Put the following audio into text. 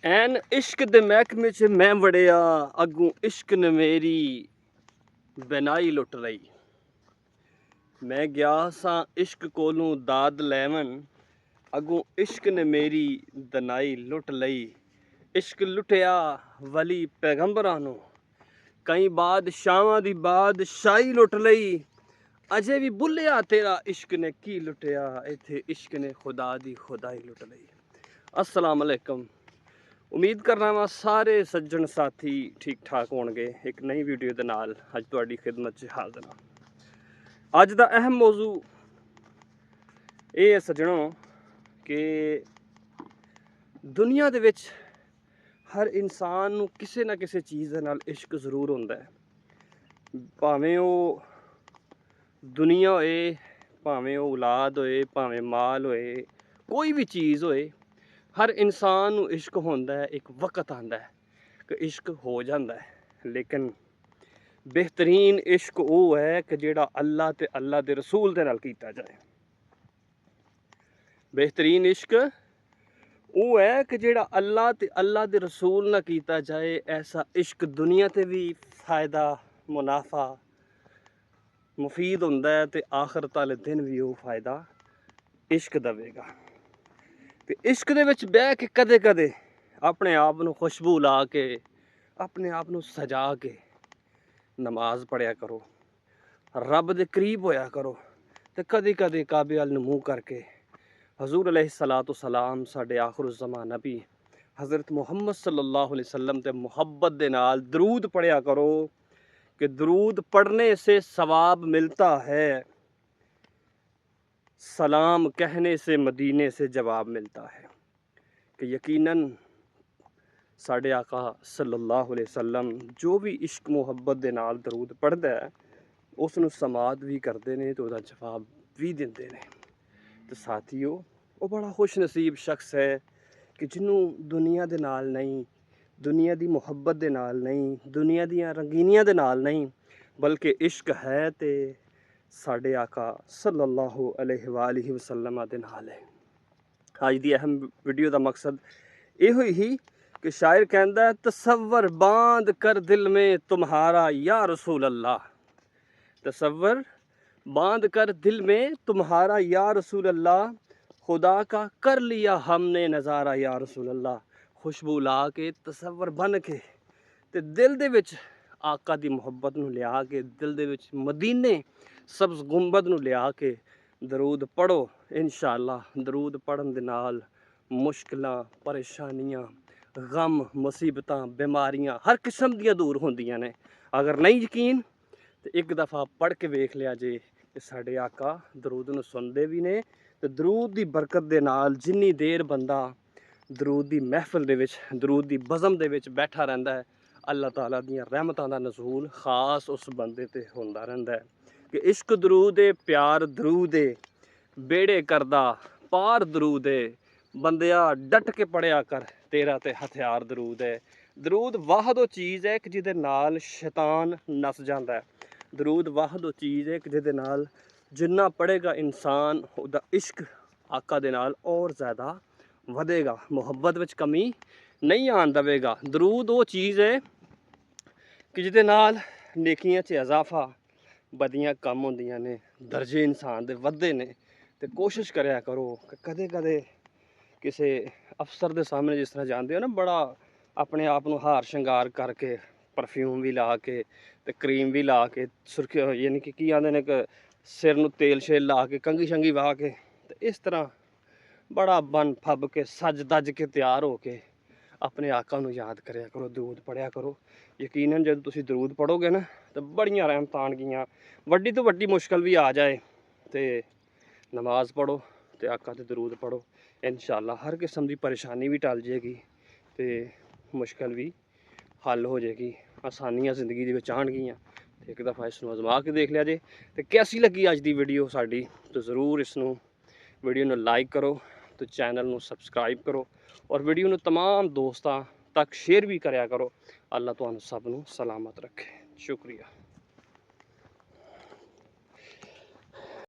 ਐਨ ਇਸ਼ਕ ਦੇ ਮਹਿਕਮੇ 'ਚ ਮੈਂ ਵੜਿਆ, ਅੱਗੋਂ ਇਸ਼ਕ ਨੇ ਮੇਰੀ ਬਨਾਈ ਲੁੱਟ ਲਈ। ਮੈਂ ਗਿਆ ਸਾਂ ਇਸ਼ਕ ਕੋਲੋਂ ਦਾਦ ਲੈਵਨ, ਅੱਗੋਂ ਇਸ਼ਕ ਨੇ ਮੇਰੀ ਦਨਾਈ ਲੁੱਟ ਲਈ। ਇਸ਼ਕ ਲੁੱਟਿਆ ਵਲੀ ਪੈਗੰਬਰਾਂ ਨੂੰ, ਕਈ ਬਾਦਸ਼ਾਹਾਂ ਦੀ ਬਾਦਸ਼ਾਹੀ ਲੁੱਟ ਲਈ। ਅਜੇ ਵੀ ਭੁੱਲਿਆ ਤੇਰਾ ਇਸ਼ਕ ਨੇ ਕੀ ਲੁੱਟਿਆ, ਇੱਥੇ ਇਸ਼ਕ ਨੇ ਖੁਦਾ ਦੀ ਖੁਦਾਈ ਲੁੱਟ ਲਈ। अस्सलाम वालेकुम। उम्मीद करना वा सारे सज्जन साथी ठीक ठाक होणगे। एक नई वीडियो दे नाल अज तुहाडी खिदमत च हाज़र हां। अज दा अहम मौजू ये है सज्जनों कि दुनिया दे विच हर इंसान नूं किसी ना किसी चीज़ दे नाल इश्क जरूर हुंदा है। भावें वो दुनिया होए, भावें वो औलाद होए, भावें माल होए, कोई भी चीज़ होए, हर इंसान नूं इश्क होंदा है। एक वक्त आंदा है कि इश्क हो जाता है, लेकिन बेहतरीन इश्क वो है कि जिहड़ा अल्लाह ते अल्लाह दे रसूल दे नाल कीता जाए। बेहतरीन इश्क वो है कि जिहड़ा अल्लाह ते अल्लाह दे रसूल नाल कीता जाए। ऐसा इश्क दुनिया ते भी फायदा मुनाफा मुफीद हुंदा है ते आखिरत वाले दिन भी वो फायदा इश्क देवेगा। ते इश्क दे विच बह के कदे कदे अपने आप नूं खुशबू ला के, अपने आप नूं सजा के नमाज पढ़िया करो, रब दे करीब होया करो। ते कदे कदे काबे अल नूं मूँह करके हजूर अलैहिस्सलातु सलाम साडे आखिरुज़्ज़मान नबी हज़रत मुहम्मद सल्लल्लाहु अलैहि वसल्लम ते मुहब्बत दे नाल दरूद पढ़िया करो कि दरूद पढ़ने से सवाब मिलता है, सलाम कहने से मदीने से जवाब मिलता है। कि यकीनन साडे आका सल्लल्लाहु अलैहि वसल्लम जो भी इश्क मुहब्बत दे नाल दरूद पढ़दा है उस नूं समात भी करते हैं तो उहदा जवाब भी दिंदे ने। तो साथियों, वो बड़ा खुश नसीब शख्स है कि जिन्हों दुनिया दे नाल नहीं, दुनिया दी मुहब्बत दे नाल नहीं, दुनिया दियां रंगीनियां दे नाल नहीं, बल्कि इश्क है ते साडे आका सल्लल्लाहु अलैहि वसल्लम दे नाल है। अज दी अहम वीडियो का मकसद यो ही कि शायर कहता है, तसव्वर बांध कर दिल में तुम्हारा या रसूल अल्लाह। तसव्वर बांध कर दिल में तुम्हारा या रसूल अल्लाह, खुदा का कर लिया हमने नज़ारा या रसूल अल्लाह। खुशबू ला के तसव्वर बन के ते दिल दे विच आका दी मुहब्बत नूं लिया के, दिल दे विच मदीने सब्ज़ गुंबद नूं लिया के दरूद पढ़ो। इंशाअल्लाह दरूद पढ़न दे नाल मुश्किलां, परेशानियां, गम, मुसीबतां, बीमारियां हर किस्म दियां दूर होंदियां ने। अगर नहीं यकीन तो एक दफ़ा पढ़ के वेख लिया जे कि साडे आका दरूद नूं सुनदे भी ने। ते दरूद दी बरकत दे नाल जिन्नी देर बंदा दरूद दी महफिल दे विच, दरूद दी बज़म दे विच बैठा रहिंदा है, अल्लाह ताला दियां रहमतां दा नज़ूल खास उस बंदे ते होंदा रहिंदा है। कि इश्क दरूद है, प्यार दरूद है, बेड़े करदा पार दरूद है, बंदिया डट के पढ़िया कर तेरा ते हथियार दरूद है। दरूद वाहद वो चीज़ है कि जिहदे नाल शैतान नस जाता है। दरूद वाहद वो चीज़ है कि जिहदे नाल जिन्ना पढ़ेगा इंसान उहदा इश्क आका दे नाल और ज़्यादा वधेगा, मुहब्बत विच कमी नहीं आन देवेगा। दरूद वो चीज़ है कि जिहदे नाल नेकियां च इजाफा, बदियां कम होंदियां ने, दर्जे इंसान दे वधदे ने। ते कोशिश करया करो कि कदे कदे किसी अफसर के सामने जिस तरह जाते हो ना, बड़ा अपने आप को हार शंगार करके, परफ्यूम भी ला के ते क्रीम भी ला के, सुर्ख यानी कि आंदे ने कि सिर नूं तेल शेल ला के, कंघी शंघी वाह के, ते इस तरह बड़ा बन फब के सज दज के तैयार हो के अपने आका नूं याद करया करो, दरूद पढ़िया करो। यकीनन जब तुसीं दरूद पढ़ोगे ना तो बड़ियां रहमतां आणगियां। वड्डी तो वड्डी मुश्किल भी आ जाए तो नमाज पढ़ो तो आका ते दरूद पढ़ो, इंशाअल्लाह हर किस्म की परेशानी भी टल जाएगी तो मुश्किल भी हल हो जाएगी। आसानियां जिंदगी दे विच आणगियां। एक दफ़ा इसनूं आजमा के देख लिया जे। तो कैसी लगी अज दी वीडियो साडी, तो ज़रूर इसनूं वीडियो नूं लाइक करो, तो चैनल नूं सबसक्राइब करो और वीडियो नूं तमाम दोस्तां तक शेयर भी करया करो। अल्लाह तुहानूं सब नूं सलामत रखे। शुक्रिया।